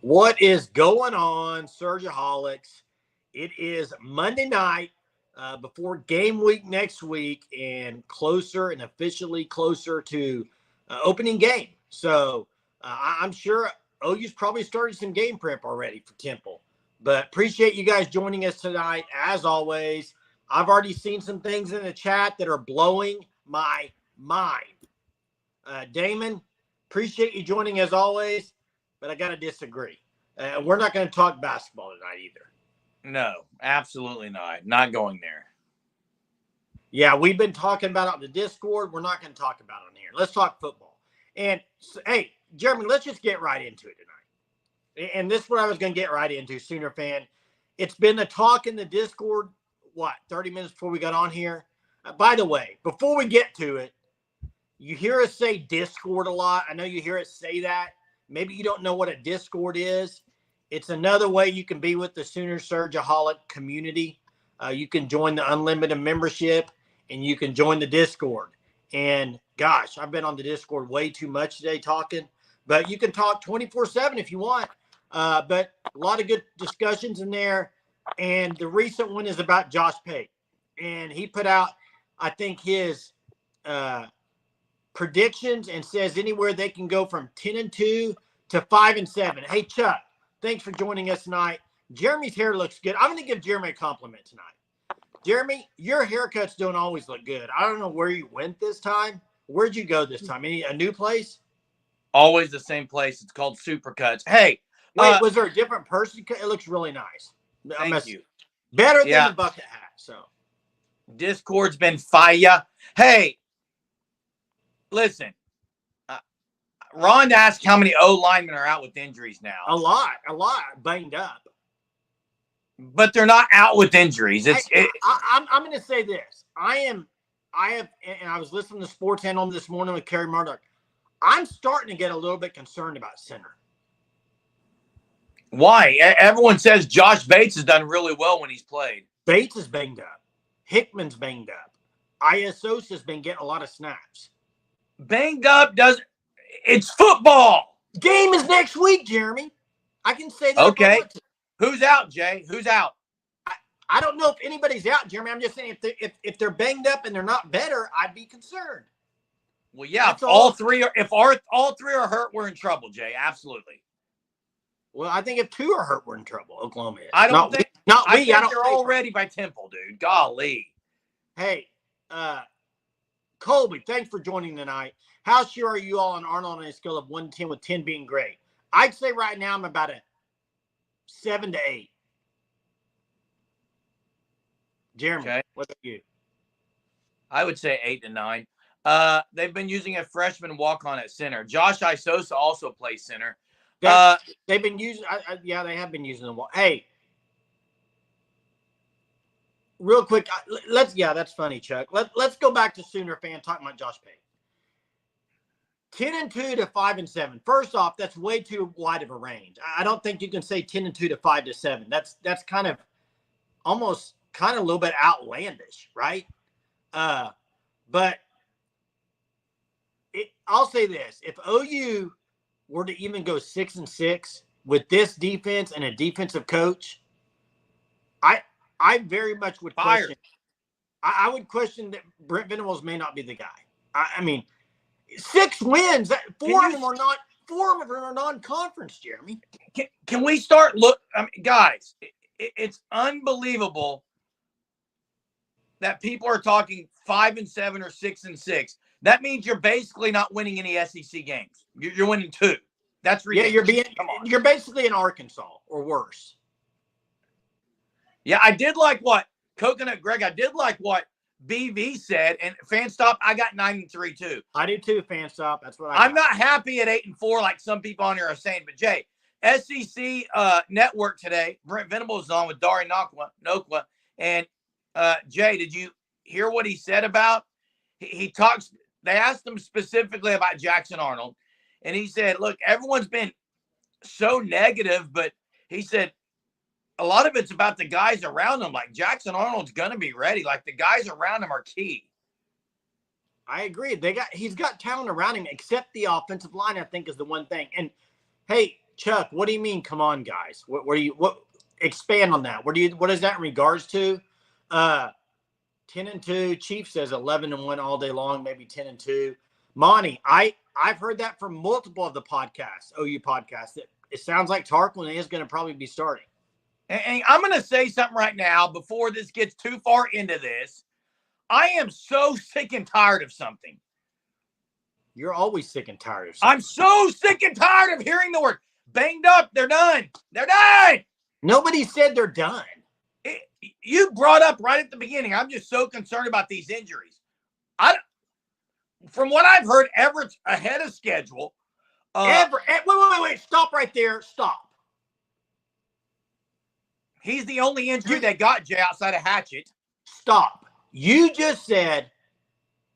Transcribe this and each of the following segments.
What is going on, Surgeaholics? It is Monday night before game week next week and closer and officially closer to opening game. So I'm sure OU's probably started some game prep already for Temple. But appreciate you guys joining us tonight. As always, I've already seen some things in the chat that are blowing my mind. Damon, appreciate you joining as always, but I got to disagree. We're not going to talk basketball tonight either. No, absolutely not. Not going there. Yeah, we've been talking about it on the Discord. We're not going to talk about it on here. Let's talk football. And, hey, Jeremy, let's just get right into it tonight. And this is what I was going to get right into, Sooner fan. It's been the talk in the Discord, 30 minutes before we got on here? By the way, before we get to it, you hear us say Discord a lot. I know you hear us say that. Maybe you don't know what a Discord is. It's another way you can be with the Sooner Surgeaholic community. You can join the unlimited membership, and you can join the Discord. And, gosh, I've been on the Discord way too much today talking. But you can talk 24/7 if you want. But a lot of good discussions in there. And the recent one is about Josh Pate. And he put out, I think, his predictions and says anywhere they can go from 10-2 to 5-7. Hey, Chuck, thanks for joining us tonight. Jeremy's hair looks good. I'm going to give Jeremy a compliment tonight. Jeremy, your haircuts don't always look good. I don't know where you went this time. Where'd you go this time? A new place? Always the same place. It's called Supercuts. Hey. Wait, was there a different person? It looks really nice. Thank you. Better than the bucket hat. So Discord's been fire. Hey, listen. Ron asked how many O linemen are out with injuries now. A lot banged up. But they're not out with injuries. I'm going to say this. I was listening to Sports Handle this morning with Kerry Murdoch. I'm starting to get a little bit concerned about center. Why? Everyone says Josh Bates has done really well when he's played. Bates is banged up. Hickman's banged up. Isos has been getting a lot of snaps. Banged up doesn't. It's football. Game is next week, Jeremy. I can say that. Okay. Who's out, Jay? Who's out? I don't know if anybody's out, Jeremy. I'm just saying if they're banged up and they're not better, I'd be concerned. Well, yeah. If all three are hurt, we're in trouble, Jay. Absolutely. Well, I think if two are hurt, we're in trouble. Oklahoma is. I don't think. I think they're all ready by Temple, dude. Golly. Hey, Colby, thanks for joining tonight. How sure are you all on Arnold on a scale of 1 to 10, with 10 being great? I'd say right now I'm about a 7 to 8. Jeremy, okay. What about you? I would say 8 to 9. They've been using a freshman walk-on at center. Josh Isosa also plays center. They've been using. They have been using the wall. Hey, real quick, that's funny, Chuck. Let's go back to Sooner fan talking about Josh Pate. 10-2 to 5-7. First off, that's way too wide of a range. I don't think you can say 10-2 to 5-7. That's kind of almost a little bit outlandish, right? But I'll say this: if OU were to even go 6-6 with this defense and a defensive coach, I very much would question. I would question that Brent Venables may not be the guy. I mean, 6 wins. 4 of them are non-conference, Jeremy. Can we start guys? It's unbelievable that people are talking 5-7 or 6-6. That means you're basically not winning any SEC games. You're winning 2. That's ridiculous. Yeah, you're basically in Arkansas or worse. Yeah, I did like what Coconut Greg. I did like what BV said, and Fanstop. I got 9-3 too. I do too, Fanstop. That's what I'm not happy at 8-4 like some people on here are saying. But Jay, SEC Network today, Brent Venables is on with Dari Nokwa, and Jay, did you hear what he said about? He talks. They asked him specifically about Jackson Arnold, and he said, "Look, everyone's been so negative, but he said." A lot of it's about the guys around him. Like Jackson Arnold's going to be ready. Like the guys around him are key. I agree. He's got talent around him, except the offensive line, I think, is the one thing. And hey, Chuck, what do you mean? Come on, guys. What expand on that? What is that in regards to? 10-2. Chief says 11-1 all day long, maybe 10-2. Monty, I've heard that from multiple of the podcasts, OU podcasts, that it sounds like Tarquin is going to probably be starting. And I'm going to say something right now before this gets too far into this. I am so sick and tired of something. You're always sick and tired of something. I'm so sick and tired of hearing the word banged up. They're done. They're done. Nobody said they're done. You brought up right at the beginning, I'm just so concerned about these injuries. From what I've heard, Everett's ahead of schedule. Wait. Stop right there. Stop. He's the only injury they got, Jay, outside of Hatchett. Stop. You just said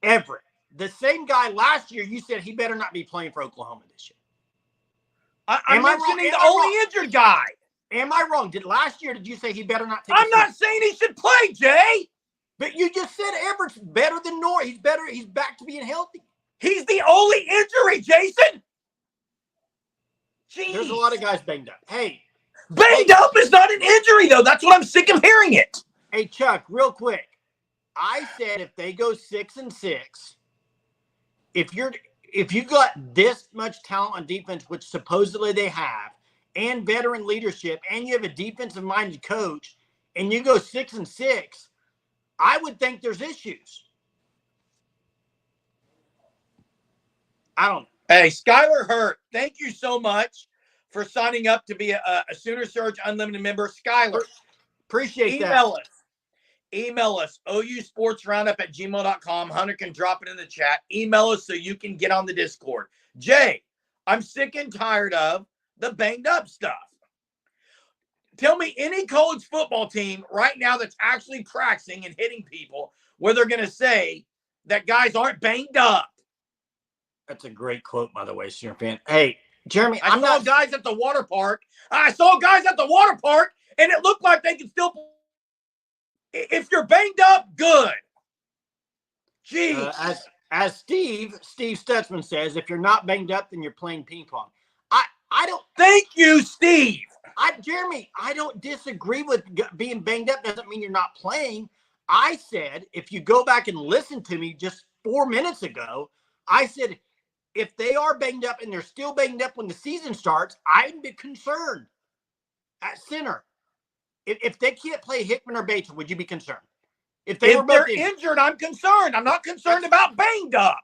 Everett. The same guy last year, you said he better not be playing for Oklahoma this year. I'm mentioning the only injured guy. Am I wrong? Last year, did you say he better not take I'm not saying he should play, Jay. But you just said Everett's better than North. He's better. He's back to being healthy. He's the only injury, Jason. Jeez. There's a lot of guys banged up. Hey. Banged up is not an injury, though. That's what I'm sick of hearing it. Hey, Chuck, real quick. I said if they go 6-6, if you got this much talent on defense, which supposedly they have, and veteran leadership, and you have a defensive-minded coach, and you go 6-6, I would think there's issues. I don't know. Hey, Skylar Hurt, thank you so much for signing up to be a Sooner Surge Unlimited member. Skylar, appreciate that. Email us, ousportsroundup@gmail.com. Hunter can drop it in the chat. Email us so you can get on the Discord. Jay, I'm sick and tired of the banged up stuff. Tell me any college football team right now that's actually practicing and hitting people where they're going to say that guys aren't banged up. That's a great quote, by the way, Sooner fan. Hey, Jeremy, I saw guys at the water park, and it looked like they could still play. If you're banged up, good. Jeez. As Steve Stutzman says, if you're not banged up, then you're playing ping pong. I don't. Thank you, Steve. Jeremy, I don't disagree with being banged up. Doesn't mean you're not playing. I said, if you go back and listen to me just 4 minutes ago, I said, if they are banged up and they're still banged up when the season starts, I'd be concerned at center. If they can't play Hickman or Bates, would you be concerned? If they're injured, I'm concerned. I'm not concerned about banged up.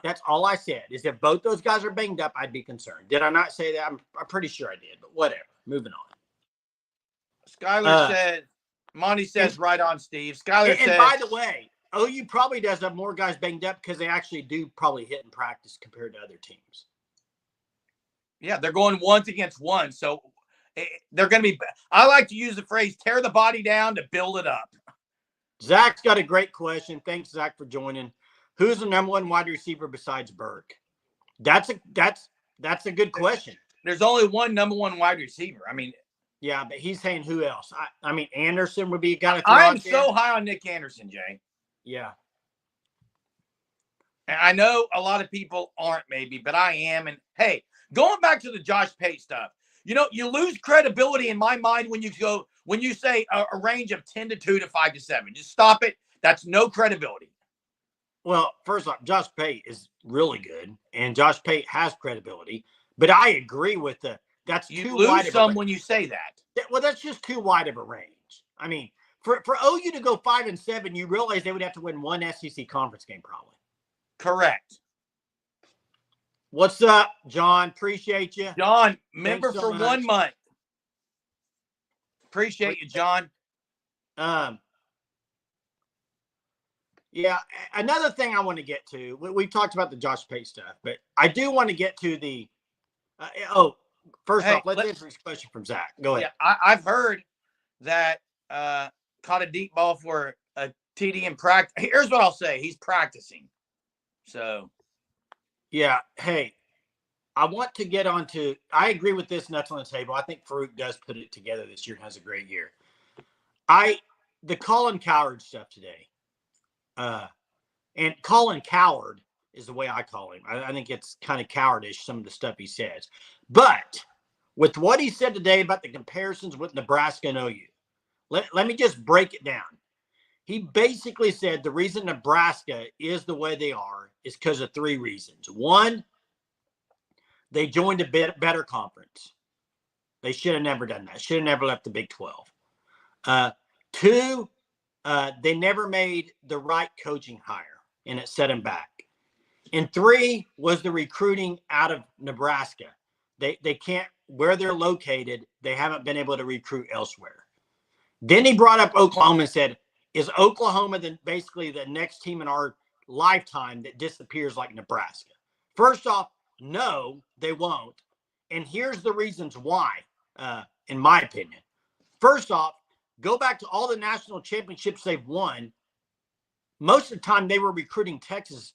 That's all I said, is if both those guys are banged up, I'd be concerned. Did I not say that? I'm pretty sure I did, but whatever. Moving on. Skylar said, Monty says right on, Steve. Skylar said. And by the way, OU probably does have more guys banged up because they actually do probably hit in practice compared to other teams. Yeah, they're going 1-against-1. So they're going to be, I like to use the phrase, tear the body down to build it up. Zach's got a great question. Thanks, Zach, for joining. Who's the number one wide receiver besides Burke? That's a good question. There's only one number one wide receiver. I mean, yeah, but he's saying who else? I mean, Anderson would be a guy. I'm so high on Nick Anderson, Jay. Yeah. And I know a lot of people aren't, maybe, but I am. And hey, going back to the Josh Pate stuff, you lose credibility in my mind when you say a range of 10-2 to 5-7. Just stop it. That's no credibility. Well, first off, Josh Pate is really good, and Josh Pate has credibility. But I agree with that's you too lose wide some of when you say that. Well, that's just too wide of a range. I mean, for OU to go 5-7, you realize they would have to win one SEC conference game, probably. Correct. What's up, John? Appreciate you. John, member for 1 month. Appreciate you, John. Yeah, another thing I want to get to, we've talked about the Josh Pate stuff, but I do want to get to the first off, let's answer this question from Zach. Go ahead. Yeah, I've heard that caught a deep ball for a TD in practice. Here's what I'll say. He's practicing. So. Yeah, hey, I want to get on to – I agree with this nuts on the table. I think Farouk does put it together this year and has a great year. The Colin Coward stuff today. And Colin Coward is the way I call him. I think it's kind of cowardish, some of the stuff he says. But with what he said today about the comparisons with Nebraska and OU. Let me just break it down. He basically said the reason Nebraska is the way they are is because of 3 reasons. 1, they joined a better conference. They should have never done that. Should have never left the Big 12. 2, they never made the right coaching hire, and it set them back. And 3 was the recruiting out of Nebraska. They can't, where they're located, they haven't been able to recruit elsewhere. Then he brought up Oklahoma and said, is Oklahoma basically the next team in our lifetime that disappears like Nebraska? First off, no, they won't. And here's the reasons why, in my opinion. First off, go back to all the national championships they've won. Most of the time they were recruiting Texas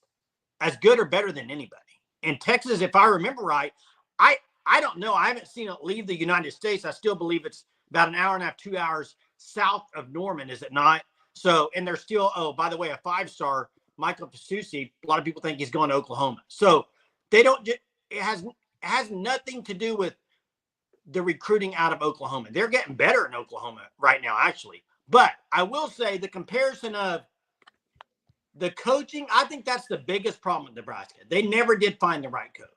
as good or better than anybody. And Texas, if I remember right, I don't know. I haven't seen it leave the United States. I still believe it's about an hour and a half, 2 hours south of Norman, is it not? So, and they're still, oh, by the way, a 5-star, Michael Pasusi, a lot of people think he's going to Oklahoma. So they don't, it has nothing to do with the recruiting out of Oklahoma. They're getting better in Oklahoma right now, actually. But I will say the comparison of the coaching, I think that's the biggest problem with Nebraska. They never did find the right coach.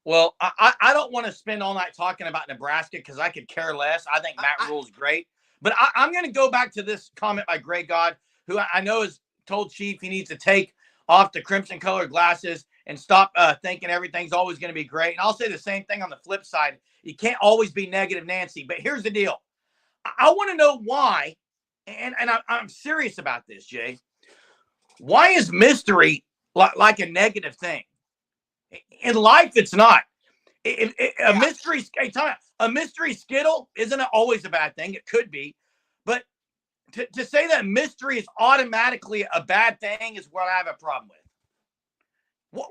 Well, I don't want to spend all night talking about Nebraska because I could care less. I think Matt Rule's great. But I'm going to go back to this comment by Greg God, who I know has told Chief he needs to take off the crimson-colored glasses and stop thinking everything's always going to be great. And I'll say the same thing on the flip side. You can't always be negative Nancy. But here's the deal. I want to know why, and I'm serious about this, Jay. Why is mystery like a negative thing? In life, it's not. A mystery skittle isn't always a bad thing. It could be. But to say that mystery is automatically a bad thing is what I have a problem with.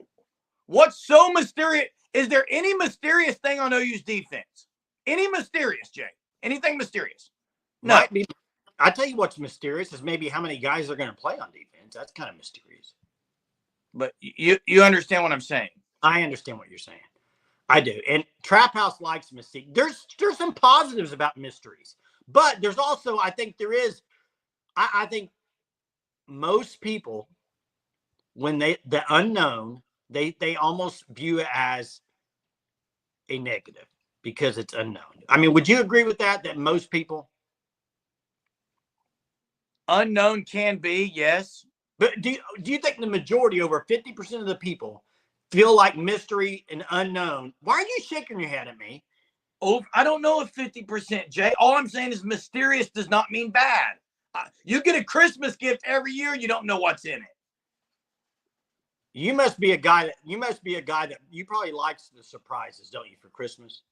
What's so mysterious? Is there any mysterious thing on OU's defense? Any mysterious, Jay? Anything mysterious? No. I tell you what's mysterious is maybe how many guys are going to play on defense. That's kind of mysterious. But you understand what I'm saying. I understand what you're saying. I do. And Trap House likes mystique. There's some positives about mysteries. But there's also, I think there is, I think most people, when the unknown, they almost view it as a negative because it's unknown. I mean, would you agree with that most people? Unknown can be, yes. But do you think the majority, over 50% of the people, feel like mystery and unknown? Why are you shaking your head at me? Oh, I don't know if 50%, Jay. All I'm saying is mysterious does not mean bad. You get a Christmas gift every year, you don't know what's in it. You must be a guy that you probably likes the surprises, don't you, for Christmas?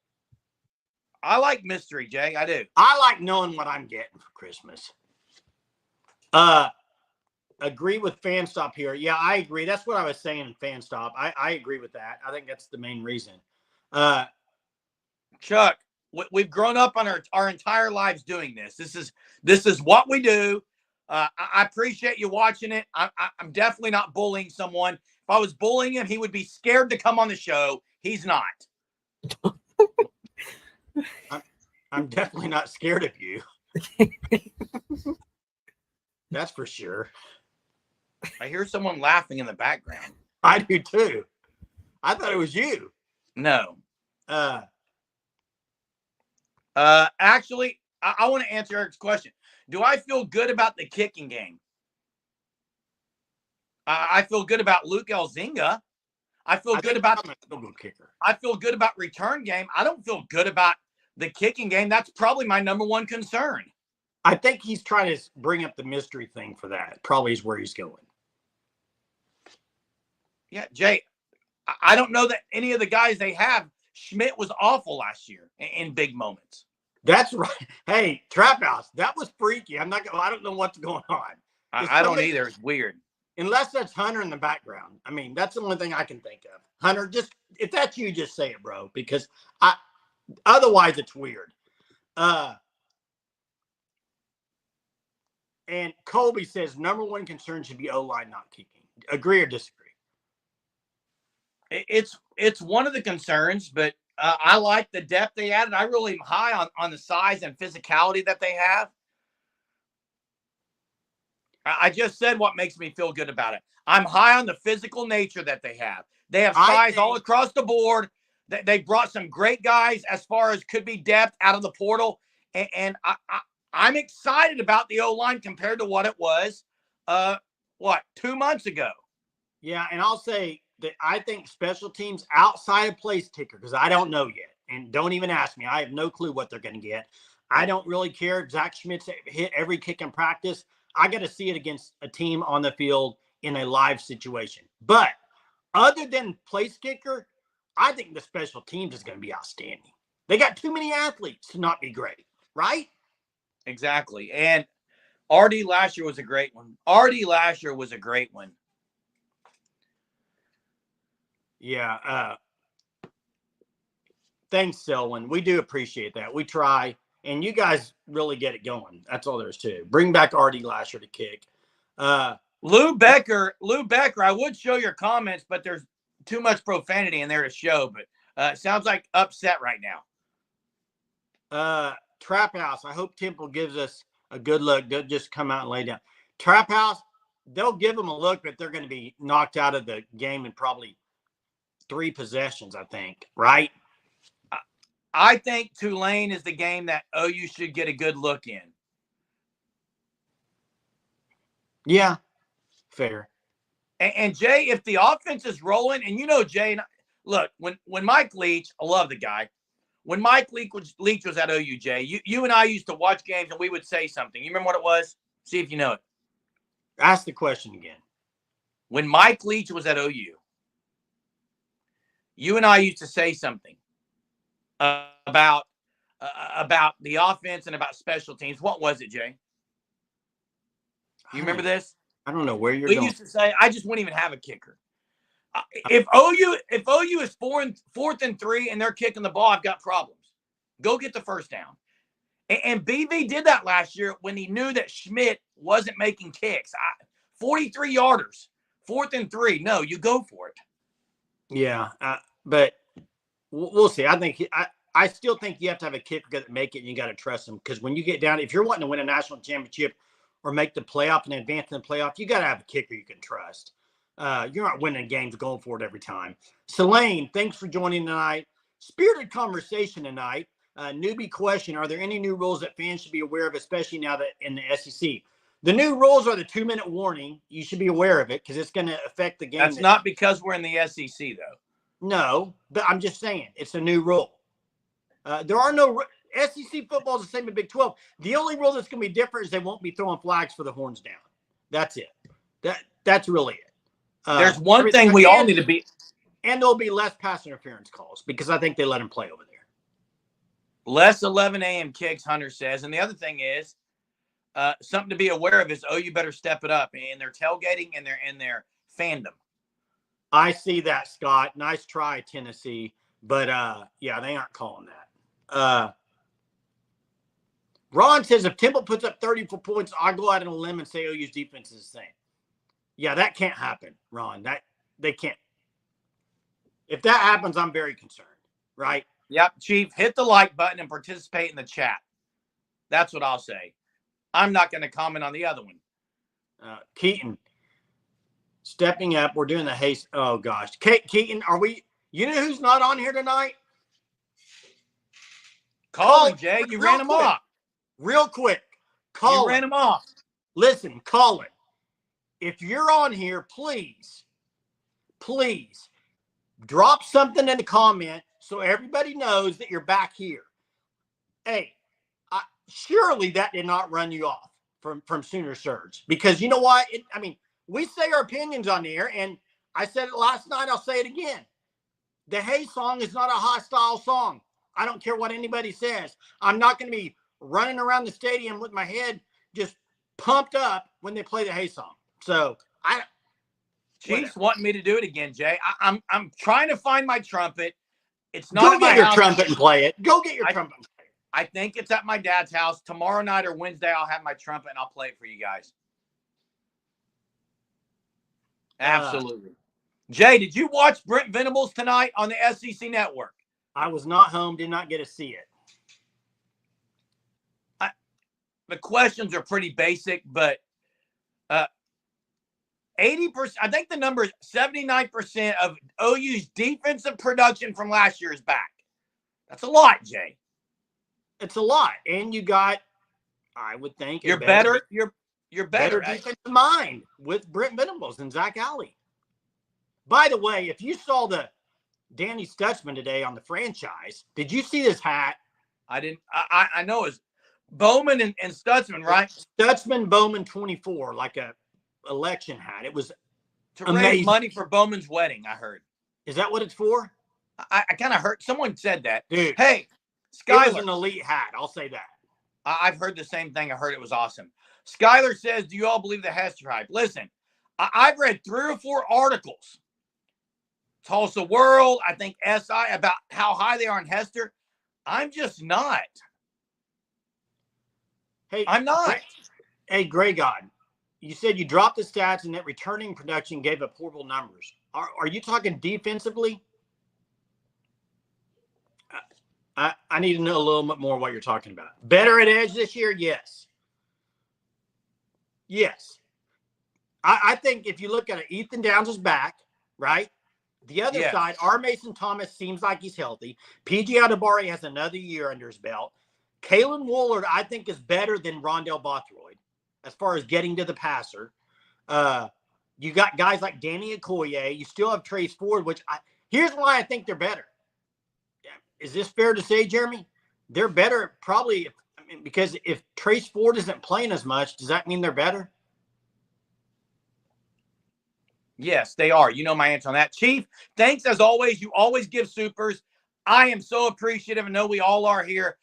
I like mystery, Jay. I do. I like knowing what I'm getting for Christmas. Agree with Fan Stop here. Yeah, I agree. That's what I was saying in Fan Stop. I agree with that. I think that's the main reason. Chuck, we've grown up on our entire lives doing this. This is what we do. I appreciate you watching it. I'm definitely not bullying someone. If I was bullying him, he would be scared to come on the show. He's not. I'm definitely not scared of you. That's for sure. I hear someone laughing in the background. I do too. I thought it was you. No. Actually, I want to answer Eric's question. Do I feel good about the kicking game? I feel good about Luke Elzinga. I feel good about kicker. I feel good about return game. I don't feel good about the kicking game. That's probably my number one concern. I think he's trying to bring up the mystery thing for that. Probably is where he's going. Yeah, Jay, I don't know that any of the guys they have. Schmidt was awful last year in big moments. That's right. Hey, Trap House, that was freaky. I don't know what's going on. I don't either. It's weird. Unless that's Hunter in the background. I mean, that's the only thing I can think of. Hunter, if that's you, just say it, bro. Because otherwise it's weird. And Colby says number one concern should be O-line not kicking. Agree or disagree? It's one of the concerns, but I like the depth they added. I really am high on the size and physicality that they have. I just said what makes me feel good about it. I'm high on the physical nature that they have. They have size all across the board. They brought some great guys as far as could be depth out of the portal. And I'm excited about the O-line compared to what it was, 2 months ago. Yeah, and I'll say that I think special teams outside of place kicker, because I don't know yet, and don't even ask me. I have no clue what they're going to get. I don't really care. Zach Schmidt's hit every kick in practice. I got to see it against a team on the field in a live situation. But other than place kicker, I think the special teams is going to be outstanding. They got too many athletes to not be great, right? Exactly. And RD last year was a great one. RD last year was a great one. Yeah. Thanks, Selwyn. We do appreciate that. We try. And you guys really get it going. That's all there is to it. Bring back RD Lasher to kick. Lou Becker, I would show your comments, but there's too much profanity in there to show. But sounds like upset right now. Trap House, I hope Temple gives us a good look. They'll just come out and lay down. Trap House, they'll give them a look, but they're going to be knocked out of the game in probably 3 possessions, I think. Right? I think Tulane is the game that OU should get a good look in. Yeah, fair. And Jay, if the offense is rolling, and Jay, look, when Mike Leach, I love the guy. When Mike Leach was at OU, Jay, you and I used to watch games and we would say something. You remember what it was? See if you know it. Ask the question again. When Mike Leach was at OU, you and I used to say something about the offense and about special teams. What was it, Jay? You remember this? I don't know where you're going. We used to say, I just wouldn't even have a kicker. If OU is 4th and 3 and they're kicking the ball, I've got problems. Go get the first down. And BV did that last year when he knew that Schmidt wasn't making kicks. 43 yarders, 4th and 3. No, you go for it. Yeah, but we'll see. I still think you have to have a kicker that make it, and you got to trust him, because when you get down, if you're wanting to win a national championship or make the playoff and advance in the playoff, you got to have a kicker you can trust. You're not winning games going for it every time. Selene, thanks for joining tonight. Spirited conversation tonight. Newbie question: are there any new rules that fans should be aware of, especially now that in the SEC? The new rules are the 2-minute warning. You should be aware of it because it's going to affect the game. That's not because we're in the SEC, though. No, but I'm just saying it's a new rule. There are no SEC football is the same as Big 12. The only rule that's going to be different is they won't be throwing flags for the horns down. That's it. That's really it. There's one thing we all need to be. And there'll be less pass interference calls because I think they let him play over there. Less 11 a.m. kicks, Hunter says. And the other thing is, something to be aware of is OU better step it up in their tailgating and their fandom. I see that, Scott. Nice try, Tennessee. But, yeah, they aren't calling that. Ron says, if Temple puts up 34 points, I'll go out on a limb and say OU's defense is the same. Yeah, that can't happen, Ron. They can't. If that happens, I'm very concerned, right? Yep, Chief, hit the like button and participate in the chat. That's what I'll say. I'm not going to comment on the other one. Keaton, stepping up. We're doing the haste. Oh, gosh. Keaton, are we – you know who's not on here tonight? Colin, Jay. You ran him off. Real quick. Colin. You ran him off. Listen, Colin, if you're on here, please drop something in the comment so everybody knows that you're back here. Hey, surely that did not run you off from Sooner Surge, because you know what? We say our opinions on the air, and I said it last night. I'll say it again. The Hey song is not a hostile song. I don't care what anybody says. I'm not going to be running around the stadium with my head just pumped up when they play the Hey song. So Chiefs wanting me to do it again, Jay. I'm trying to find my trumpet. It's not. Go get your trumpet and play it. Go get your trumpet and play it. I think it's at my dad's house. Tomorrow night or Wednesday, I'll have my trumpet and I'll play it for you guys. Absolutely. Jay, did you watch Brent Venables tonight on the SEC Network? I was not home, did not get to see it. The questions are pretty basic, but 80%, I think the number is 79% of OU's defensive production from last year is back. That's a lot, Jay. It's a lot. And you got, I would think, you're better better defensive mind with Brent Venables and Zach Alley. By the way, if you saw the Danny Stutzman today on the franchise, did you see this hat? I didn't. I know it's Bowman and Stutzman, right? Stutzman Bowman 24, like a election hat. It was to raise money for Bowman's wedding. I heard. Is that what it's for? I kind of heard someone said that. Dude, hey, Skyler, it was an elite hat. I'll say that. I've heard the same thing. I heard it was awesome. Skyler says, "Do you all believe the Hester hype?" Listen, I've read 3 or 4 articles. Tulsa World, I think SI, about how high they are in Hester. I'm just not. Hey, I'm not. Hey, Gray God, you said you dropped the stats and that returning production gave up horrible numbers. Are you talking defensively? I need to know a little bit more what you're talking about. Better at edge this year? Yes. Yes. I think if you look at it, Ethan Downs is back, right? The other side, R. Mason Thomas seems like he's healthy. PG Adebari has another year under his belt. Kalen Woolard, I think, is better than Rondell Bothroyd as far as getting to the passer. You got guys like Danny Okoye. You still have Trace Ford, which here's why I think they're better. Is this fair to say, Jeremy? They're better probably because if Trace Ford isn't playing as much, does that mean they're better? Yes, they are. You know my answer on that. Chief, thanks as always. You always give supers. I am so appreciative. I know we all are here.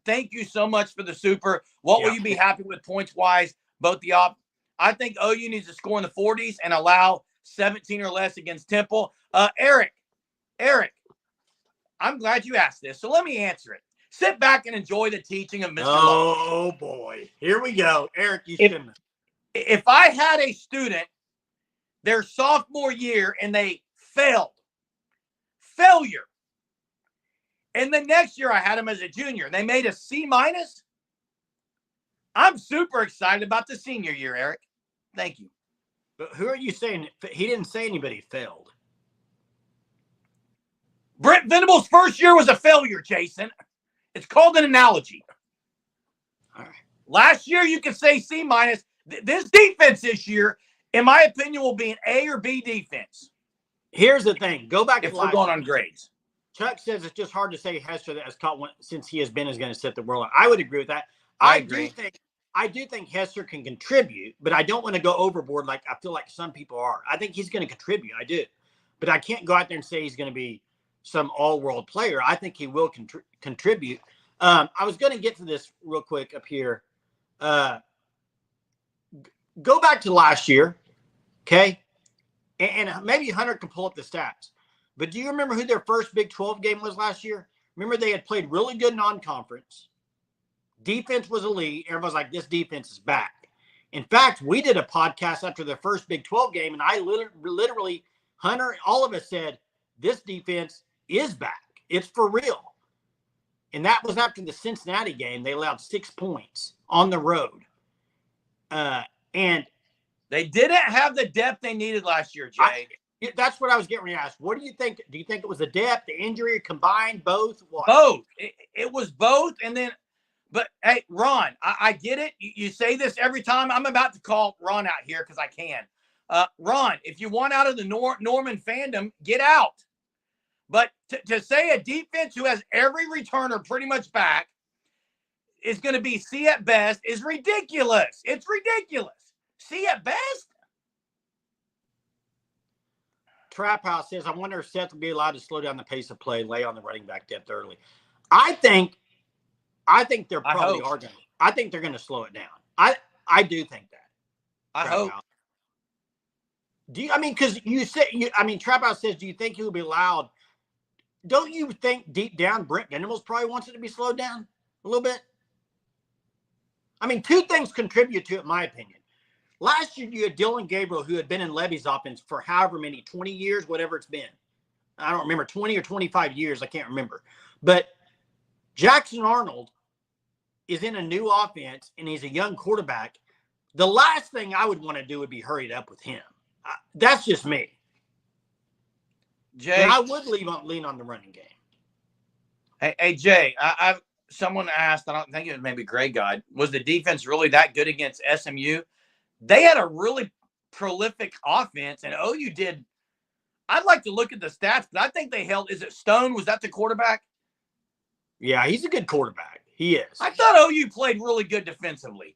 Thank you so much for the super. What will you be happy with points-wise? Both the op. I think OU needs to score in the 40s and allow 17 or less against Temple. Eric, I'm glad you asked this, so let me answer it. Sit back and enjoy the teaching of Mr. Oh, boy. Here we go. Eric, you shouldn't. If I had a student their sophomore year and they failure, and the next year I had them as a junior, they made a C-, I'm super excited about the senior year, Eric. Thank you. But who are you saying? He didn't say anybody failed. Brent Venables' first year was a failure, Jason. It's called an analogy. All right. Last year, you could say C-. This defense this year, in my opinion, will be an A or B defense. Here's the thing. Go back. If we're going on grades. Chuck says it's just hard to say Hester that has caught one since he has been is going to set the world on. I would agree with that. I agree. I do think Hester can contribute, but I don't want to go overboard like I feel like some people are. I think he's going to contribute. I do. But I can't go out there and say he's going to be some all-world player. I think he will contribute. I was going to get to this real quick up here. Go back to last year, okay? And maybe Hunter can pull up the stats. But do you remember who their first Big 12 game was last year? Remember they had played really good non-conference. Defense was elite. Everybody's like, this defense is back. In fact, we did a podcast after their first Big 12 game, and I literally, Hunter, all of us said, this defense is back. It's for real. And that was after the Cincinnati game. They allowed 6 points on the road. And they didn't have the depth they needed last year, Jay. That's what I was getting ready to ask. What do you think? Do you think it was the depth, the injury, combined, both? What? Both. It was both. And then, but hey, Ron, I get it. You say this every time. I'm about to call Ron out here because I can. Ron, if you want out of the Norman fandom, get out. But to say a defense who has every returner pretty much back is going to be C at best is ridiculous. It's ridiculous. C at best? Trap House says, I wonder if Seth will be allowed to slow down the pace of play, lay on the running back depth early. I think they're probably are going to. I think they're going to slow it down. I do think that. I hope. House. Do you? I mean, because you said Trap House says, do you think he will be allowed? Don't you think deep down Brent Venables probably wants it to be slowed down a little bit? I mean, 2 things contribute to it, in my opinion. Last year, you had Dylan Gabriel, who had been in Levy's offense for however many, 20 years, whatever it's been. I don't remember, 20 or 25 years. I can't remember. But Jackson Arnold is in a new offense, and he's a young quarterback. The last thing I would want to do would be hurried up with him. That's just me. Jay, and I would lean on the running game. Hey Jay, someone asked, I don't think it was maybe Greg God, was the defense really that good against SMU? They had a really prolific offense, and OU did. I'd like to look at the stats, but I think they held. Is it Stone? Was that the quarterback? Yeah, he's a good quarterback. He is. I thought OU played really good defensively.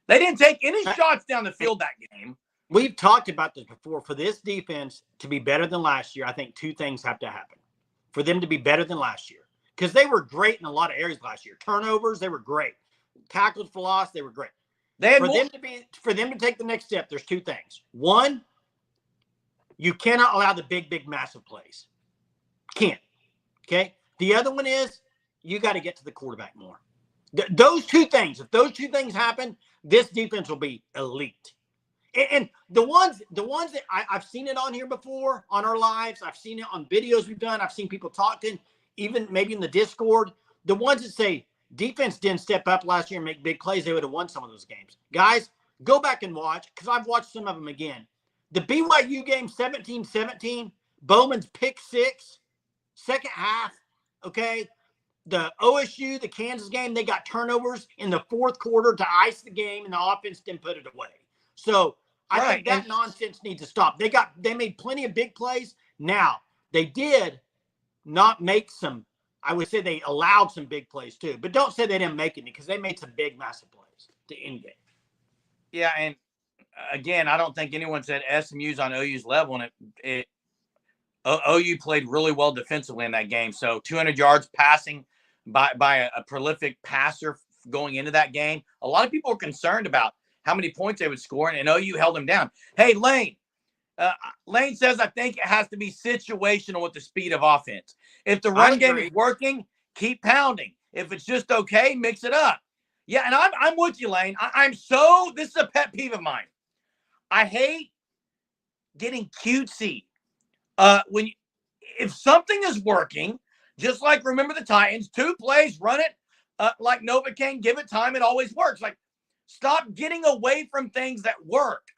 They didn't take any shots down the field that game. We've talked about this before. For this defense to be better than last year, I think two things have to happen for them to be better than last year. Because they were great in a lot of areas last year. Turnovers, they were great. Tackles for loss, they were great. For them to take the next step, there's two things. One, you cannot allow the big, massive plays. Can't. Okay? The other one is you got to get to the quarterback more. Those two things, if those two things happen, this defense will be elite. And the ones that I've seen it on here before, on our lives, I've seen it on videos we've done, I've seen people talking, even maybe in the Discord, the ones that say defense didn't step up last year and make big plays, they would have won some of those games. Guys, go back and watch, because I've watched some of them again. The BYU game, 17-17, Bowman's pick six, second half, okay? The OSU, the Kansas game, they got turnovers in the fourth quarter to ice the game, and the offense didn't put it away. So I think that nonsense needs to stop. They made plenty of big plays. Now, they did not make some, I would say they allowed some big plays too, but don't say they didn't make any, because they made some big, massive plays to end game. Yeah, and again, I don't think anyone said SMU's on OU's level, and OU played really well defensively in that game. So 200 yards passing by a prolific passer going into that game. A lot of people were concerned about how many points they would score, and OU held them down. Hey, Lane. Lane says, I think it has to be situational with the speed of offense. If the run game is working, keep pounding. If it's just okay, mix it up. Yeah, and I'm with you, Lane. This is a pet peeve of mine. I hate getting cutesy. If something is working, just like remember the Titans, 2 plays, run it like Novocaine, give it time, it always works. Like, stop getting away from things that work.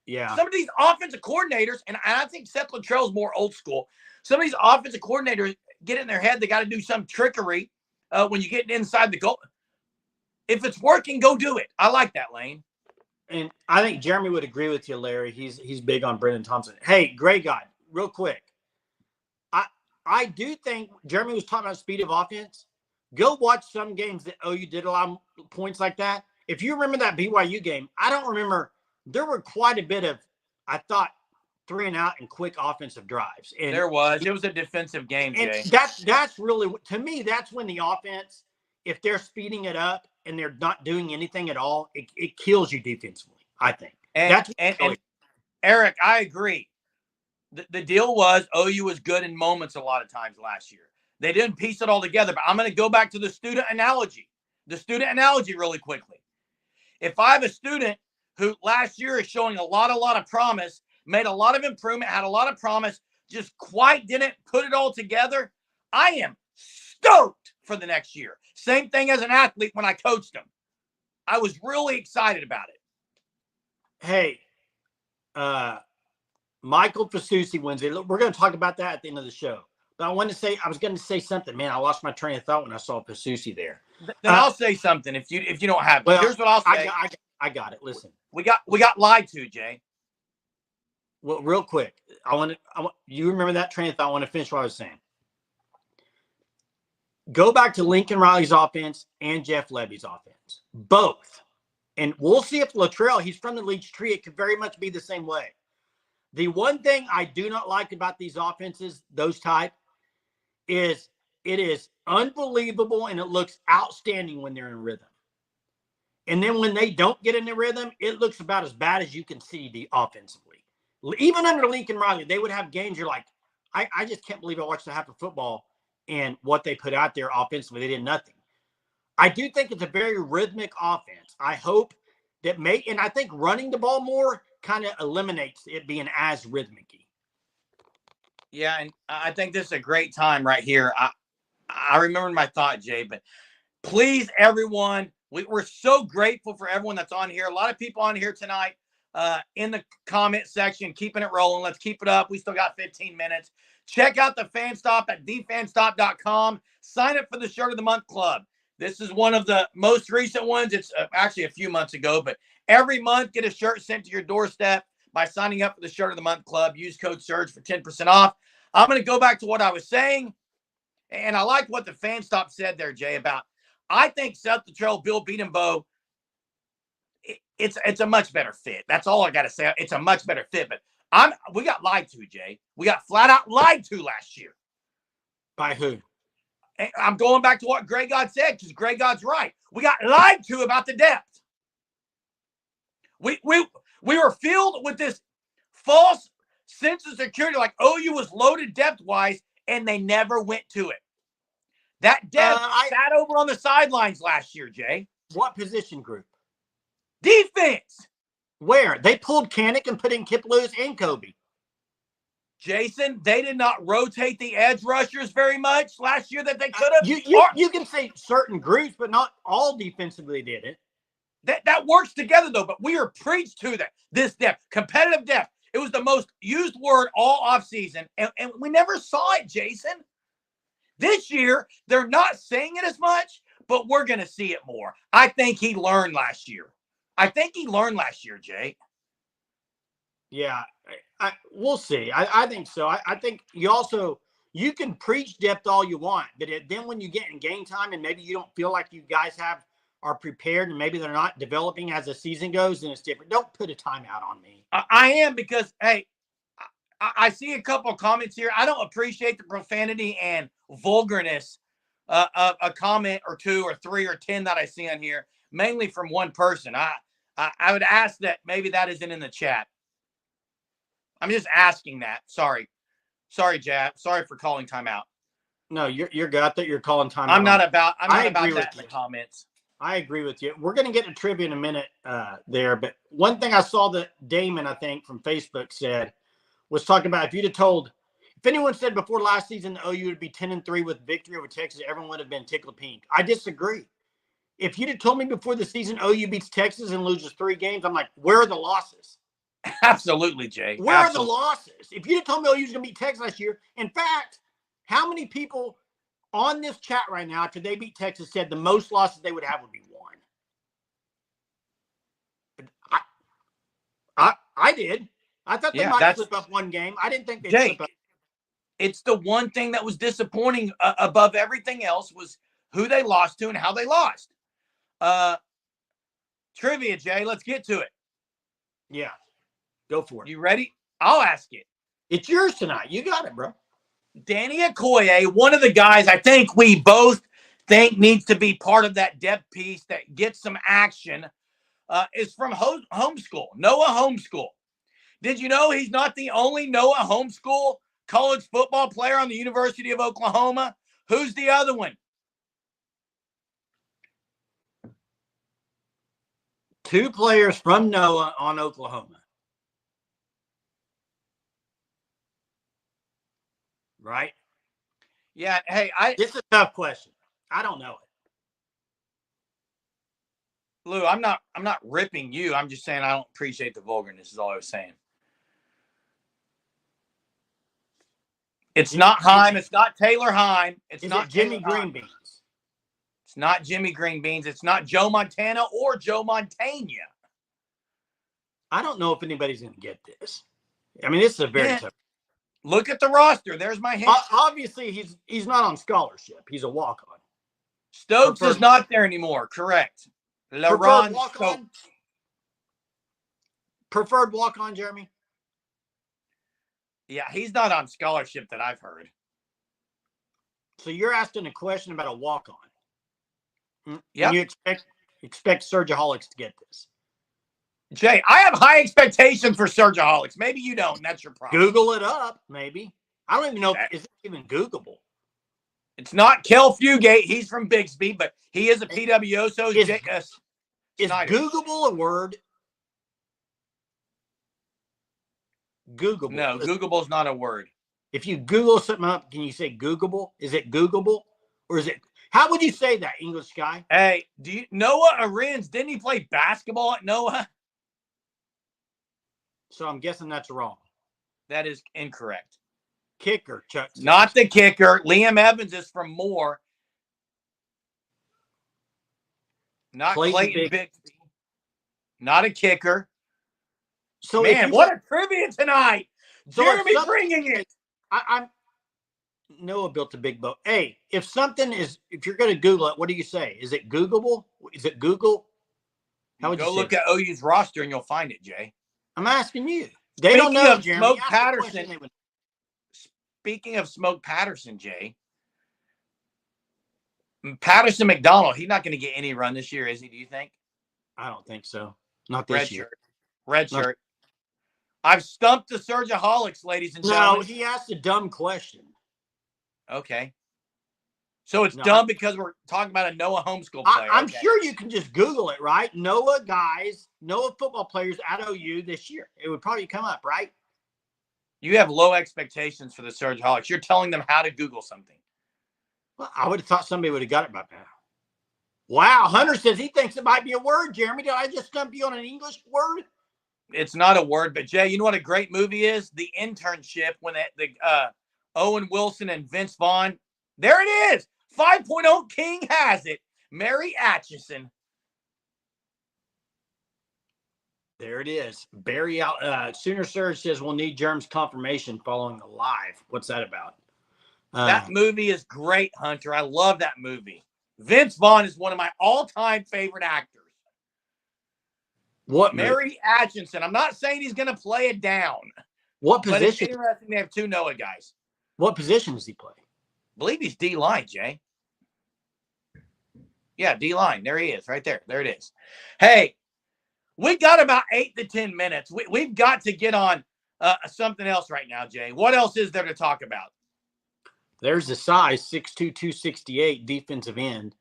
Yeah. Some of these offensive coordinators, and I think Seth Luttrell's more old school. Some of these offensive coordinators get in their head, they got to do some trickery when you get inside the goal. If it's working, go do it. I like that, Lane. And I think Jeremy would agree with you, Larry. He's big on Brendan Thompson. Hey, Grey God, real quick. I do think Jeremy was talking about speed of offense. Go watch some games that OU did allow points like that. If you remember that BYU game, I don't remember. There were quite a bit of, I thought, 3 and out and quick offensive drives. And there was. It was a defensive game, Jay. And that's really, to me, that's when the offense, if they're speeding it up and they're not doing anything at all, it kills you defensively, I think. And Eric, I agree. The deal was OU was good in moments a lot of times last year. They didn't piece it all together, but I'm going to go back to the student analogy. The student analogy really quickly. If I have a student who last year is showing a lot of promise, made a lot of improvement, had a lot of promise, just quite didn't put it all together, I am stoked for the next year. Same thing as an athlete when I coached them. I was really excited about it. Hey, Michael Fasusi wins it. We're going to talk about that at the end of the show. But I was going to say something. Man, I lost my train of thought when I saw Fasusi there. Then I'll say something if you don't have it. Well, here's what I'll say. I got it. Listen, we got lied to, Jay. Well, real quick, I want you remember that train of thought. I want to finish what I was saying. Go back to Lincoln Riley's offense and Jeff Levy's offense, both, and we'll see if Luttrell. He's from the Leach Tree. It could very much be the same way. The one thing I do not like about these offenses, those type, is it is unbelievable and it looks outstanding when they're in rhythm. And then when they don't get in the rhythm, it looks about as bad as you can see offensively. Even under Lincoln Riley, they would have games you're like, I just can't believe I watched a half of football and what they put out there offensively. They did nothing. I do think it's a very rhythmic offense. I hope that and I think running the ball more kind of eliminates it being as rhythmic-y. Yeah, and I think this is a great time right here. I remembered my thought, Jay, but please, everyone, we're so grateful for everyone that's on here. A lot of people on here tonight in the comment section, keeping it rolling. Let's keep it up. We still got 15 minutes. Check out the Fan Stop at thefanstop.com. Sign up for the Shirt of the Month Club. This is one of the most recent ones. It's actually a few months ago, but every month, get a shirt sent to your doorstep by signing up for the Shirt of the Month Club. Use code SURGE for 10% off. I'm going to go back to what I was saying, and I like what the Fan Stop said there, Jay, about I think Seth Luttrell, Bill Beatenbow, it's a much better fit. That's all I got to say. It's a much better fit, but we got lied to, Jay. We got flat out lied to last year. By who? And I'm going back to what Greg God said, because Greg God's right. We got lied to about the depth. We were filled with this false sense of security, like OU was loaded depth-wise, and they never went to it. That depth sat over on the sidelines last year, Jay. What position group? Defense. Where? They pulled Kanik and put in Kip Lewis and Kobe. Jason, they did not rotate the edge rushers very much last year that they could have. You can say certain groups, but not all defensively did it. That works together, though, but we are preached to that. This depth, competitive depth. It was the most used word all offseason, and we never saw it, Jason. This year, they're not saying it as much, but we're going to see it more. I think he learned last year. Jay. Yeah, we'll see. I think so. I think you can preach depth all you want, but then when you get in game time and maybe you don't feel like you guys are prepared and maybe they're not developing as the season goes, then it's different. Don't put a timeout on me. I am, because, hey, I see a couple of comments here. I don't appreciate the profanity and vulgarness of a comment or 2 or 3 or 10 that I see on here, mainly from one person. I would ask that maybe that isn't in the chat. I'm just asking that. Sorry, Jab. Sorry for calling timeout. No, you're got that. You're calling timeout. I'm not about that in the comments. I agree with you. We're going to get to trivia in a minute there, but one thing I saw that Damon, I think, from Facebook said was talking about if anyone said before last season the OU would be 10-3 with victory over Texas, everyone would have been tickled pink. I disagree. If you'd have told me before the season OU beats Texas and loses 3 games, I'm like, where are the losses? Absolutely, Jay. Where are the losses? If you'd have told me OU was going to beat Texas last year, in fact, how many people on this chat right now after they beat Texas said the most losses they would have would be 1? I did. I thought they might slip up 1 game. I didn't think they'd slip up. It's the one thing that was disappointing above everything else was who they lost to and how they lost. Trivia, Jay. Let's get to it. Yeah. Go for it. You ready? I'll ask it. It's yours tonight. You got it, bro. Danny Okoye, one of the guys I think we both think needs to be part of that depth piece that gets some action, is from homeschool, Noah Homeschool. Did you know he's not the only Noah Homeschool college football player on the University of Oklahoma? Who's the other one? 2 players from Noah on Oklahoma. Right? Yeah. Hey, this is a tough question. I don't know it. Lou, I'm not ripping you. I'm just saying I don't appreciate the vulgarness is all I was saying. It's not Heim. It's not Taylor Heim. It's not Jimmy Greenbeans. It's not Jimmy Greenbeans. It's not Joe Montana or Joe Montana. I don't know if anybody's going to get this. I mean, this is a very tough. Look at the roster. There's my hint. Obviously, he's not on scholarship. He's a walk-on. Stokes is not there anymore. Correct. Preferred walk-on? Preferred walk-on, Jeremy? Yeah, he's not on scholarship that I've heard. So you're asking a question about a walk-on. Yeah. You expect Surgeaholics to get this. Jay, I have high expectations for Surgeaholics. Maybe you don't, and that's your problem. Google it up, maybe. I don't even know if it's even Googleable. It's not Kel Fugate. He's from Bixby, but he is a PWO, so is Googleable a word? Googleable. No, Googleable is not a word. If you Google something up, can you say Googleable? Is it Googleable? Or is it, how would you say that, English guy? Hey, do you Noah Arends, didn't he play basketball at Noah? So I'm guessing that's wrong. That is incorrect. Kicker, Chuck. Not the kicker. Liam Evans is from Moore. Not Clayton Bixby. Not a kicker. So man, what a trivia tonight. So Jeremy bringing it. I'm Noah built a big boat. Hey, if you're going to Google it, what do you say? Is it Googleable? Is it Google? How would you look at OU's roster and you'll find it, Jay. I'm asking you. They don't know, Jeremy. Smoke Patterson. Speaking of Smoke Patterson, Jay. Patterson McDonald, he's not going to get any run this year, is he, do you think? I don't think so. Not this year. Red shirt. I've stumped the Surgeaholics, ladies and gentlemen. No, he asked a dumb question. Okay. So it's dumb because we're talking about a Noah homeschool player. I'm sure you can just Google it, right? Noah football players at OU this year. It would probably come up, right? You have low expectations for the Surgeaholics. You're telling them how to Google something. Well, I would have thought somebody would have got it by now. Wow. Hunter says he thinks it might be a word, Jeremy. Did I just stump you on an English word? It's not a word, but Jay, you know what a great movie is? The Internship, when Owen Wilson and Vince Vaughn. There it is. 5.0 King has it. Mary Atchison. There it is. Barry out. Sooner Surge says we'll need Germ's confirmation following the live. What's that about? That movie is great, Hunter. I love that movie. Vince Vaughn is one of my all-time favorite actors. What Mary Atchison. I'm not saying he's going to play it down. What position? But it's interesting they have two Noah guys. What position does he play? I believe he's D-line, Jay. Yeah, D-line. There he is, right there. There it is. Hey, we got about 8 to 10 minutes. We've got to get on something else right now, Jay. What else is there to talk about? There's the size, 6'2", 268, defensive end.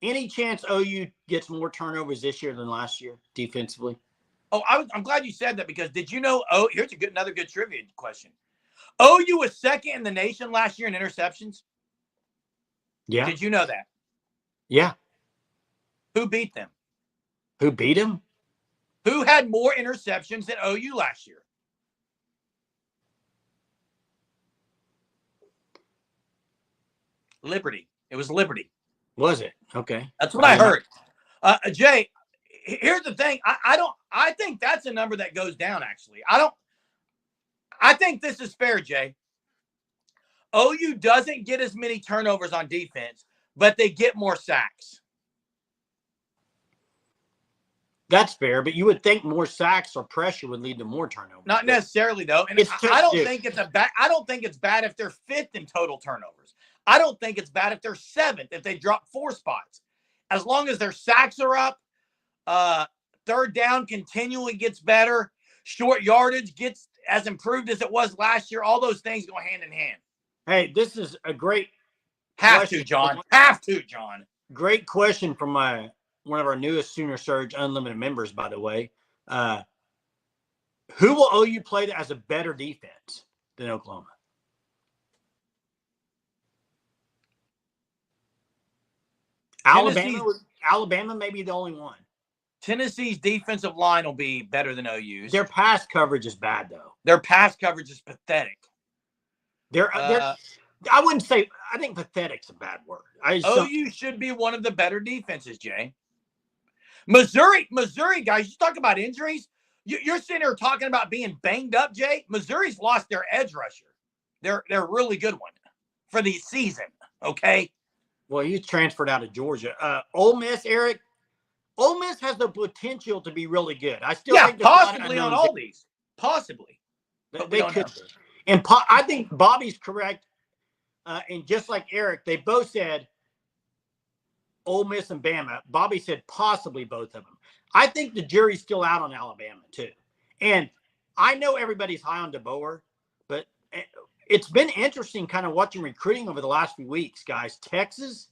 Any chance OU gets more turnovers this year than last year defensively? Oh, I'm glad you said that because did you know? Oh, here's another good trivia question. OU was second in the nation last year in interceptions. Yeah. Did you know that? Yeah. Who beat them? Who beat him? Who had more interceptions than OU last year? Liberty. It was Liberty. Was it? Okay. That's what I heard. Jay, here's the thing. I think that's a number that goes down, actually. I think this is fair, Jay. OU doesn't get as many turnovers on defense, but they get more sacks. That's fair, but you would think more sacks or pressure would lead to more turnovers. Not necessarily, though. And I don't think it's bad if they're fifth in total turnovers. I don't think it's bad if they're seventh, if they drop 4 spots. As long as their sacks are up, third down continually gets better, short yardage gets as improved as it was last year. All those things go hand in hand. Hey, this is a great Have to, John. Great question from one of our newest Sooner Surge Unlimited members, by the way. Who will OU play as a better defense than Oklahoma? Alabama may be the only one. Tennessee's defensive line will be better than OU's. Their pass coverage is bad, though. Their pass coverage is pathetic. I wouldn't say – I think pathetic's a bad word. OU should be one of the better defenses, Jay. Missouri, guys, you talk about injuries. You're sitting here talking about being banged up, Jay. Missouri's lost their edge rusher. They're a really good one for the season, okay? Well, he's transferred out of Georgia. Ole Miss, Eric, Ole Miss has the potential to be really good. I still think possibly on all these. Possibly. They could. And I think Bobby's correct. And just like Eric, they both said Ole Miss and Bama. Bobby said possibly both of them. I think the jury's still out on Alabama, too. And I know everybody's high on DeBoer, but it's been interesting kind of watching recruiting over the last few weeks, guys. Texas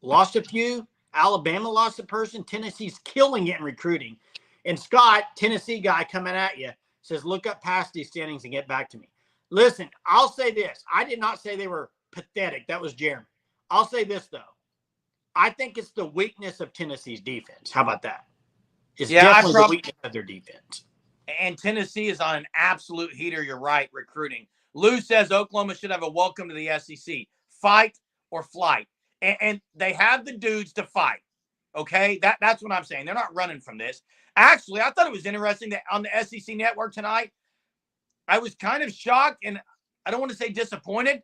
lost a few. Alabama lost a person. Tennessee's killing it in recruiting. And Scott, Tennessee guy coming at you, says, look up past these standings and get back to me. Listen, I'll say this. I did not say they were pathetic. That was Jeremy. I'll say this, though. I think it's the weakness of Tennessee's defense. How about that? It's definitely the weakness of their defense. And Tennessee is on an absolute heater. You're right, recruiting. Lou says Oklahoma should have a welcome to the SEC. Fight or flight. And they have the dudes to fight. Okay? That's what I'm saying. They're not running from this. Actually, I thought it was interesting that on the SEC network tonight, I was kind of shocked, and I don't want to say disappointed.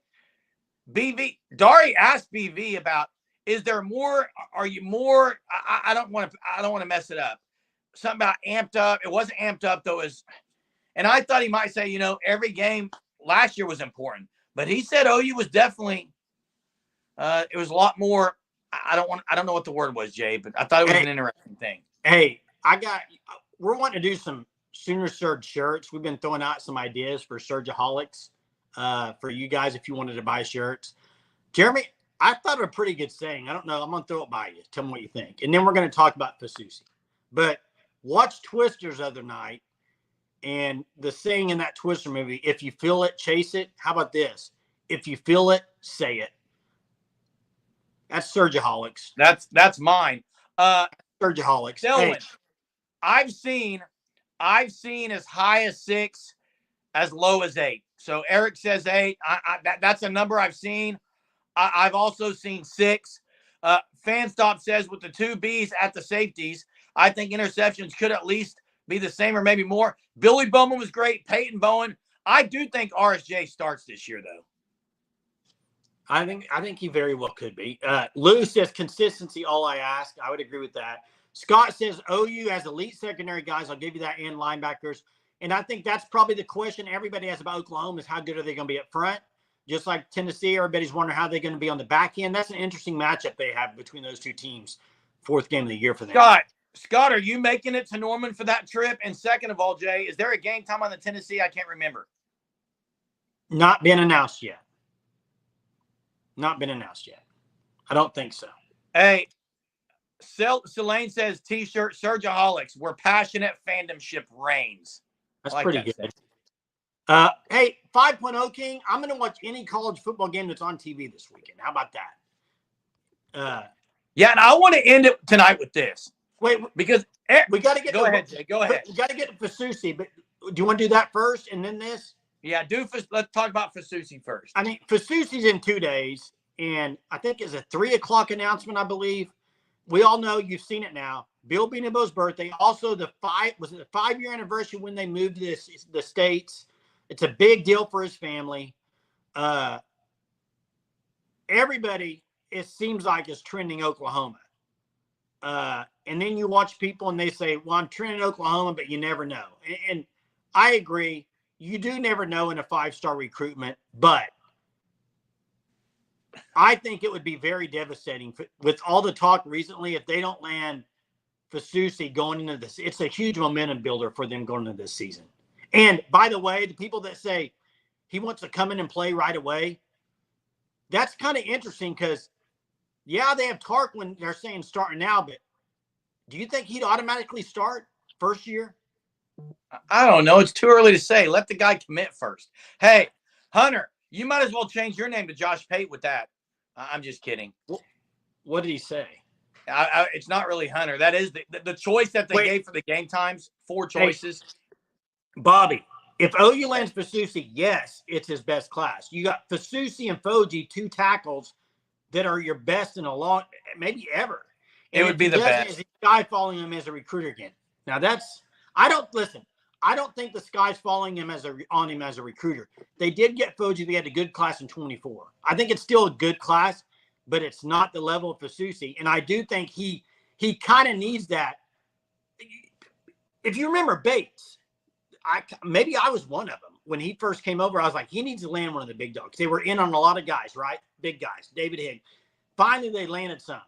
Dari asked BV about, is there more? Are you more? I don't want to mess it up. Something about amped up. It wasn't amped up though. And I thought he might say, every game last year was important, but he said OU was definitely. It was a lot more. I don't know what the word was, Jay, but I thought it was an interesting thing. Hey, we're wanting to do some Sooner Surge shirts. We've been throwing out some ideas for Surgeaholics for you guys if you wanted to buy shirts. Jeremy, I thought of a pretty good saying. I don't know. I'm going to throw it by you. Tell me what you think. And then we're going to talk about Fasusi. But watch Twisters the other night, and the saying in that Twister movie, if you feel it, chase it. How about this? If you feel it, say it. That's Surgeaholics. That's mine. Surgeaholics. Dylan, hey. I've seen as high as 6, as low as 8. So Eric says 8. That's a number I've seen. I've also seen 6. Fanstop says with the 2 Bs at the safeties, I think interceptions could at least be the same or maybe more. Billy Bowman was great. Peyton Bowen. I do think RSJ starts this year, though. I think he very well could be. Lou says consistency, all I ask. I would agree with that. Scott says OU has elite secondary guys. I'll give you that, and linebackers. And I think that's probably the question everybody has about Oklahoma is how good are they going to be up front? Just like Tennessee, everybody's wondering how they're going to be on the back end. That's an interesting matchup they have between those two teams. 4th game of the year for them. Scott, are you making it to Norman for that trip? And second of all, Jay, is there a game time on the Tennessee? I can't remember. Not been announced yet. Not been announced yet. I don't think so. Hey, Selene says T-shirt Surgeaholics. Where passionate fandomship reigns. That's pretty good. Hey, 5.0 King, I'm going to watch any college football game that's on TV this weekend. How about that? Yeah, and I want to end it tonight with this. Wait, because we got to get. Go ahead, Jay. Go ahead. We got to get to Fasusi, but do you want to do that first and then this? Yeah, let's talk about Fasusi first. I mean, Fasusi's in 2 days, and I think it's a 3:00 announcement, I believe. We all know, you've seen it now. Bill Beanebo's birthday. Also, the 5-year anniversary when they moved to the States. It's a big deal for his family. Everybody, it seems like, is trending Oklahoma. And then you watch people and they say, well, I'm trending Oklahoma, but you never know. And I agree. You do never know in a 5-star recruitment, but I think it would be very devastating with all the talk recently if they don't land Fasusi going into this. It's a huge momentum builder for them going into this season. And by the way, the people that say he wants to come in and play right away, that's kind of interesting because, yeah, they have Tarquin. They're saying starting now, but do you think he'd automatically start first year? I don't know. It's too early to say. Let the guy commit first. Hey, Hunter, you might as well change your name to Josh Pate with that. I'm just kidding. What did he say? It's not really Hunter. That is the choice that they gave for the game times. 4 choices. Hey, Bobby, if OU lands Fasusi, yes, it's his best class. You got Fasusi and Foji, 2 tackles that are your best in a long, maybe ever. And it would be the best. Is the sky following him as a recruiter again? Now I don't think the sky's falling on him as a recruiter. They did get Foji. They had a good class in 24. I think it's still a good class, but it's not the level of Fasusi. And I do think he kind of needs that. If you remember Bates, maybe I was one of them. When he first came over, I was like, he needs to land one of the big dogs. They were in on a lot of guys, right? Big guys. David Higg. Finally, they landed some.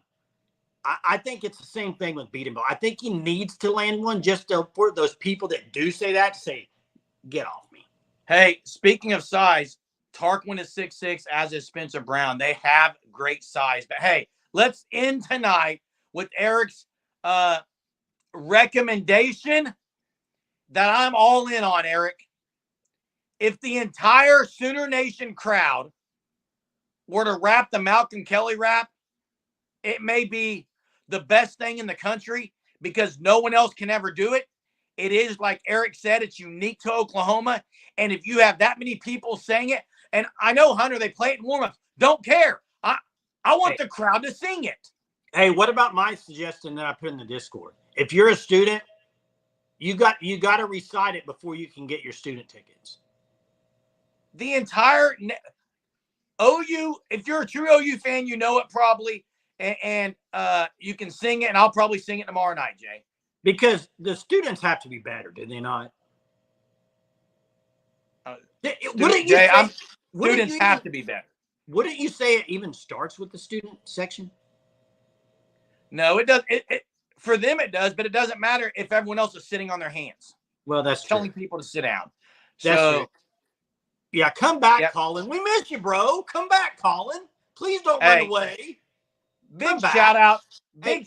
I think it's the same thing with Beatenbow. I think he needs to land one just for those people that do say that to say, get off me. Hey, speaking of size, Tarquin is 6'6", as is Spencer Brown. They have great size. But, hey, let's end tonight with Eric's recommendation that I'm all in on, Eric. If the entire Sooner Nation crowd were to rap the Malcolm Kelly rap, it may be the best thing in the country because no one else can ever do it. It is, like Eric said, it's unique to Oklahoma. And if you have that many people saying it, and I know, Hunter, they play it in warm-ups. Don't care. I want the crowd to sing it. Hey, what about my suggestion that I put in the Discord? If you're a student, you got to recite it before you can get your student tickets. The entire OU, if you're a true OU fan, you know it probably, and you can sing it, and I'll probably sing it tomorrow night, Jay. Because the students have to be better, do they not? Students have to be better. Wouldn't you say it even starts with the student section? No, it does. For them, it does, but it doesn't matter if everyone else is sitting on their hands. Well, that's telling true. people to sit down. That's true. Yeah, come back, Yep. Colin. We miss you, bro. Come back, Colin. Please don't run away. Big shout out. Hey,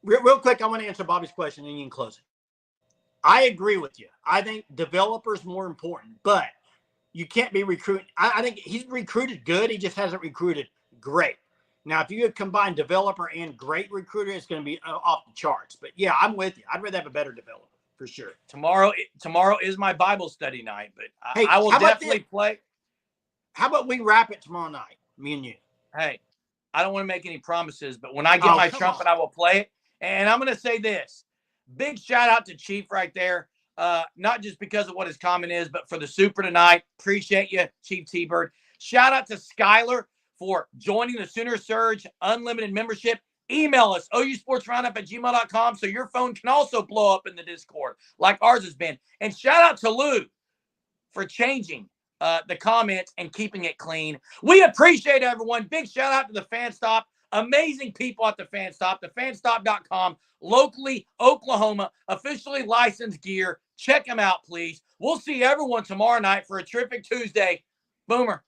real quick, I want to answer Bobby's question, and you can close it. I agree with you. I think developers more important, but you can't be recruiting. I think he's recruited good. He just hasn't recruited great. Now, if you combine developer and great recruiter, it's going to be off the charts. But yeah, I'm with you. I'd rather have a better developer for sure. Tomorrow is my Bible study night, but hey, I will definitely play. How about we wrap it tomorrow night, me and you? Hey, I don't want to make any promises, but when I get my trumpet, I will play it. And I'm going to say this. Big shout out to Chief right there. Not just because of what his comment is, but for the super tonight. Appreciate you, Chief T-Bird. Shout out to Skyler for joining the Sooner Surge Unlimited membership. Email us, ousportsroundup@gmail.com, so your phone can also blow up in the Discord like ours has been. And shout out to Lou for changing the comments and keeping it clean. We appreciate everyone. Big shout out to the Fan Stop. Amazing people at the Fan Stop. Thefanstop.com. Locally, Oklahoma. Officially licensed gear. Check them out, please. We'll see everyone tomorrow night for a terrific Tuesday. Boomer.